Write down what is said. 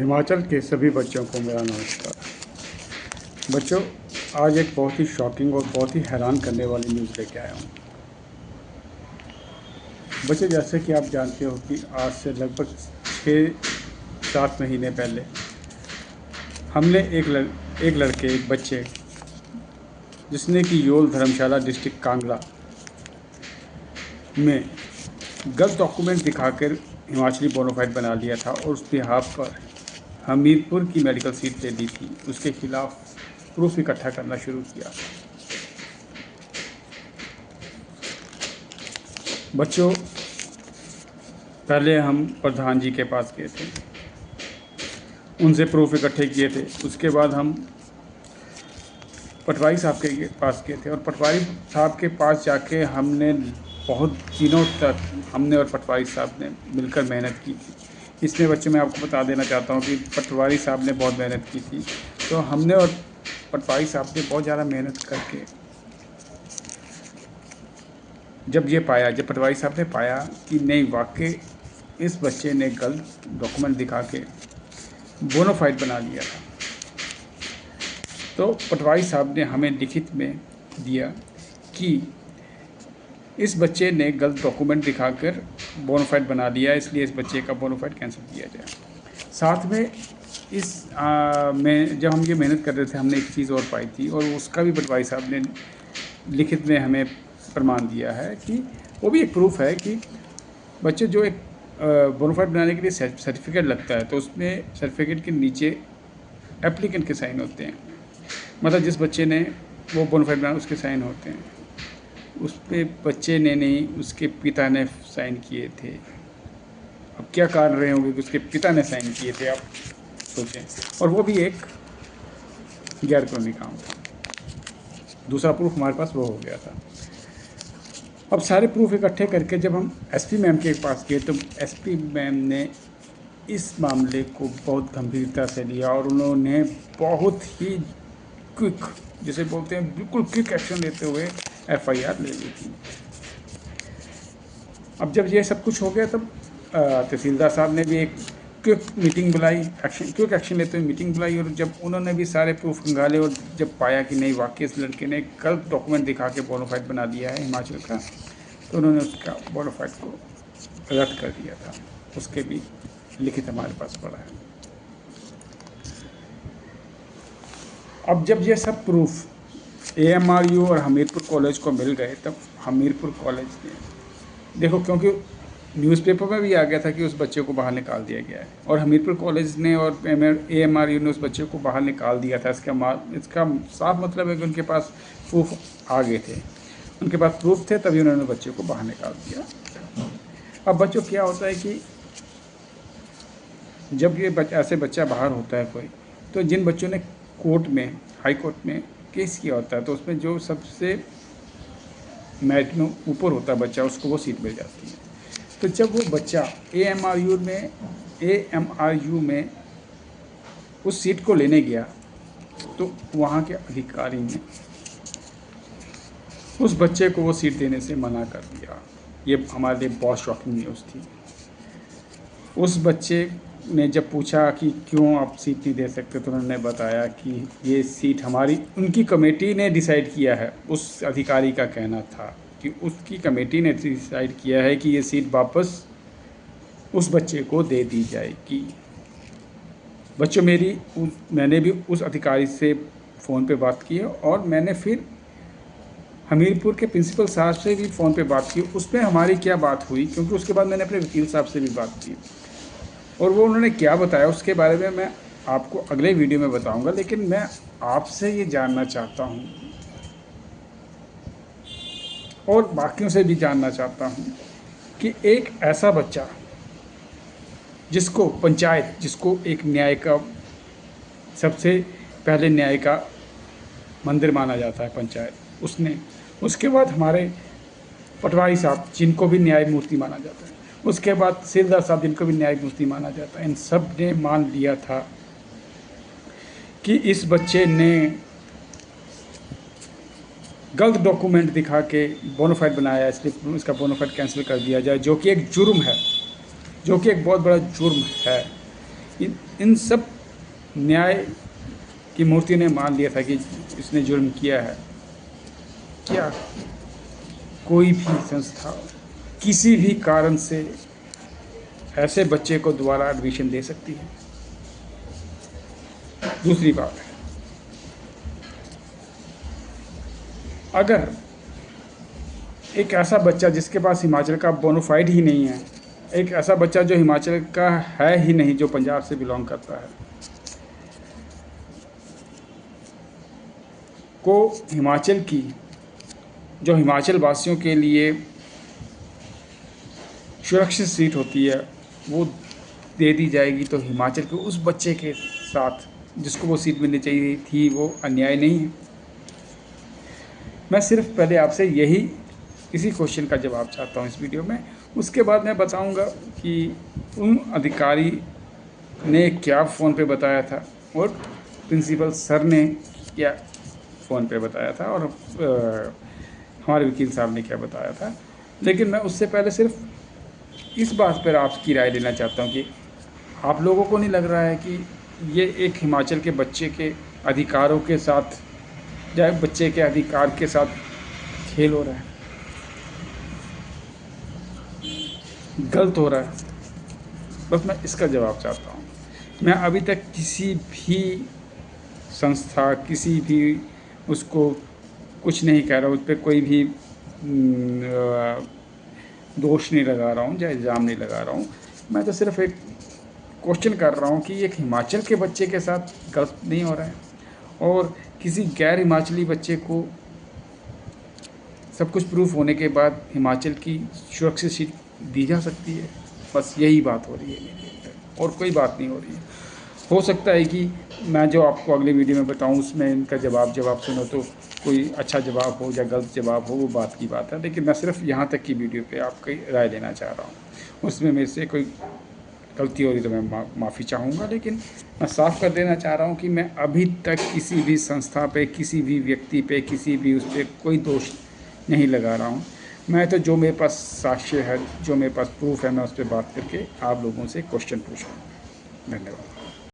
हिमाचल के सभी बच्चों को मेरा नमस्कार। बच्चों, आज एक बहुत ही शॉकिंग और बहुत ही हैरान करने वाली न्यूज़ लेके आया हूँ। बच्चों, जैसे कि आप जानते हो कि आज से लगभग 6-7 महीने पहले हमने एक बच्चे जिसने कि योल धर्मशाला डिस्ट्रिक्ट कांगड़ा में गलत डॉक्यूमेंट दिखाकर हिमाचली बोनाफाइड बना लिया था और उस बिहाफ पर हमीरपुर की मेडिकल सीट ले ली थी। उसके खिलाफ प्रूफ इकट्ठा करना शुरू किया। बच्चों, पहले हम प्रधान जी के पास गए थे, उनसे प्रूफ इकट्ठे किए थे। उसके बाद हम पटवारी साहब के पास गए थे और पटवारी साहब के पास जाके हमने बहुत दिनों तक हमने और पटवारी साहब ने मिलकर मेहनत की थी। इसमें बच्चों मैं आपको बता देना चाहता हूँ कि पटवारी साहब ने बहुत मेहनत की थी। तो हमने और पटवारी साहब ने बहुत ज़्यादा मेहनत करके जब पटवारी साहब ने पाया कि नहीं, वाकई इस बच्चे ने गलत डॉक्यूमेंट दिखा के बोनाफाइड बना लिया था, तो पटवारी साहब ने हमें लिखित में दिया कि इस बच्चे ने गलत डॉक्यूमेंट दिखाकर बोनाफाइड बना लिया, इसलिए इस बच्चे का बोनाफाइड कैंसिल किया जाए। साथ में में जब हम ये मेहनत कर रहे थे, हमने एक चीज़ और पाई थी और उसका भी पटवारी साहब ने लिखित में हमें प्रमाण दिया है कि वो भी एक प्रूफ है कि बच्चे जो एक बोनाफाइड बनाने के लिए सर्टिफिकेट लगता है, तो उसमें सर्टिफिकेट के नीचे एप्लीकेंट के साइन होते हैं। मतलब जिस बच्चे ने वो बोनाफाइड बनाया उसके साइन होते हैं। उस पर बच्चे ने नहीं, उसके पिता ने साइन किए थे। अब क्या कारण रहे होंगे कि उसके पिता ने साइन किए थे, आप सोचें। और वो भी एक गैर कानूनी काम था। दूसरा प्रूफ हमारे पास वो हो गया था। अब सारे प्रूफ इकट्ठे करके जब हम एसपी मैम के पास गए, तो एसपी मैम ने इस मामले को बहुत गंभीरता से लिया और उन्होंने बहुत ही क्विक, जिसे बोलते हैं बिल्कुल क्विक एक्शन लेते हुए एफआईआर ले ली थी। अब जब ये सब कुछ हो गया, तब तहसीलदार साहब ने भी एक क्विक एक्शन लेते हुए मीटिंग बुलाई और जब उन्होंने भी सारे प्रूफ खंगाले और जब पाया कि नहीं, वाकई इस लड़के ने गलत डॉक्यूमेंट दिखा के बोनाफाइड बना दिया है हिमाचल का, तो उन्होंने उसका बोनाफाइड को रद्द कर दिया था। उसके भी लिखित हमारे पास पड़ा है। अब जब ये सब प्रूफ AMRU और हमीरपुर कॉलेज को मिल गए, तब हमीरपुर कॉलेज ने देखो, क्योंकि न्यूज़पेपर में भी आ गया था कि उस बच्चे को बाहर निकाल दिया गया है और हमीरपुर कॉलेज ने और AMRU ने उस बच्चे को बाहर निकाल दिया था। इसका साफ मतलब है कि उनके पास प्रूफ आ गए थे, उनके पास प्रूफ थे, तभी उन्होंने बच्चे को बाहर निकाल दिया। अब बच्चों, क्या होता है कि जब ये ऐसे बच्चा बाहर होता है कोई, तो जिन बच्चों ने कोर्ट में, हाई कोर्ट में केस किया होता है, तो उसमें जो सबसे मेरिट में ऊपर होता है बच्चा, उसको वो सीट मिल जाती है। तो जब वो बच्चा AMRU में उस सीट को लेने गया, तो वहाँ के अधिकारी ने उस बच्चे को वो सीट देने से मना कर दिया। ये हमारे लिए बहुत शॉकिंग न्यूज़ थी। उस बच्चे ने जब पूछा कि क्यों आप सीट नहीं दे सकते, तो उन्होंने बताया कि ये सीट उनकी कमेटी ने डिसाइड किया है। उस अधिकारी का कहना था कि उसकी कमेटी ने डिसाइड किया है कि ये सीट वापस उस बच्चे को दे दी जाएगी। बच्चों, मैंने भी उस अधिकारी से फ़ोन पे बात की और मैंने फिर हमीरपुर के प्रिंसिपल साहब से भी फ़ोन पे बात की। उसमें हमारी क्या बात हुई, क्योंकि उसके बाद मैंने अपने वकील साहब से भी बात की और वो उन्होंने क्या बताया उसके बारे में मैं आपको अगले वीडियो में बताऊंगा। लेकिन मैं आपसे ये जानना चाहता हूँ और बाकियों से भी जानना चाहता हूँ कि एक ऐसा बच्चा जिसको एक न्याय का, सबसे पहले न्याय का मंदिर माना जाता है पंचायत, उसके बाद हमारे पटवारी साहब जिनको भी न्यायमूर्ति माना जाता है, उसके बाद तहसीलदार साहब जिनको भी न्यायमूर्ति माना जाता है, इन सब ने मान लिया था कि इस बच्चे ने गलत डॉक्यूमेंट दिखा के बोनाफाइड बनाया, इसलिए इसका बोनाफाइड कैंसिल कर दिया जाए, जो कि एक जुर्म है, जो कि एक बहुत बड़ा जुर्म है। इन सब न्याय की मूर्ति ने मान लिया था कि इसने जुर्म किया है। क्या कोई भी संस्था किसी भी कारण से ऐसे बच्चे को दोबारा एडमिशन दे सकती है? दूसरी बात है, अगर एक ऐसा बच्चा जिसके पास हिमाचल का बोनाफाइड ही नहीं है, एक ऐसा बच्चा जो हिमाचल का है ही नहीं, जो पंजाब से बिलोंग करता है, को हिमाचल की, जो हिमाचल वासियों के लिए सुरक्षित सीट होती है, वो दे दी जाएगी, तो हिमाचल के उस बच्चे के साथ जिसको वो सीट मिलनी चाहिए थी, वो अन्याय नहीं है? मैं सिर्फ पहले आपसे इसी क्वेश्चन का जवाब चाहता हूँ इस वीडियो में। उसके बाद मैं बताऊँगा कि उन अधिकारी ने क्या फ़ोन पे बताया था और प्रिंसिपल सर ने क्या फ़ोन पे बताया था और हमारे वकील साहब ने क्या बताया था। लेकिन मैं उससे पहले सिर्फ इस बात पर आपकी राय लेना चाहता हूँ कि आप लोगों को नहीं लग रहा है कि ये एक हिमाचल के बच्चे के अधिकारों के साथ, या बच्चे के अधिकार के साथ खेल हो रहा है, गलत हो रहा है? बस मैं इसका जवाब चाहता हूँ। मैं अभी तक किसी भी संस्था, किसी भी उसको कुछ नहीं कह रहा हूँ, उस पर कोई भी दोष नहीं लगा रहा हूँ या इल्ज़ाम नहीं लगा रहा हूँ। मैं तो सिर्फ एक क्वेश्चन कर रहा हूँ कि एक हिमाचल के बच्चे के साथ गलत नहीं हो रहा है और किसी गैर हिमाचली बच्चे को सब कुछ प्रूफ होने के बाद हिमाचल की सुरक्षित सीट दी जा सकती है? बस यही बात हो रही है मेरी और कोई बात नहीं हो रही है। हो सकता है कि मैं जो आपको अगले वीडियो में बताऊं उसमें इनका जवाब सुनो तो कोई अच्छा जवाब हो या गलत जवाब हो, वो बात की बात है। लेकिन मैं सिर्फ यहाँ तक की वीडियो पे आपकी राय लेना चाह रहा हूँ। उसमें मेरे से कोई गलती हो रही तो मैं माफ़ी चाहूँगा, लेकिन मैं साफ कर देना चाह रहा हूँ कि मैं अभी तक किसी भी संस्था पे, किसी भी व्यक्ति पे, किसी भी उस पर कोई दोष नहीं लगा रहा हूँ। मैं तो जो मेरे पास साक्ष्य है, जो मेरे पास प्रूफ है, मैं उस पर बात करके आप लोगों से क्वेश्चन पूछ रहा हूँ। धन्यवाद।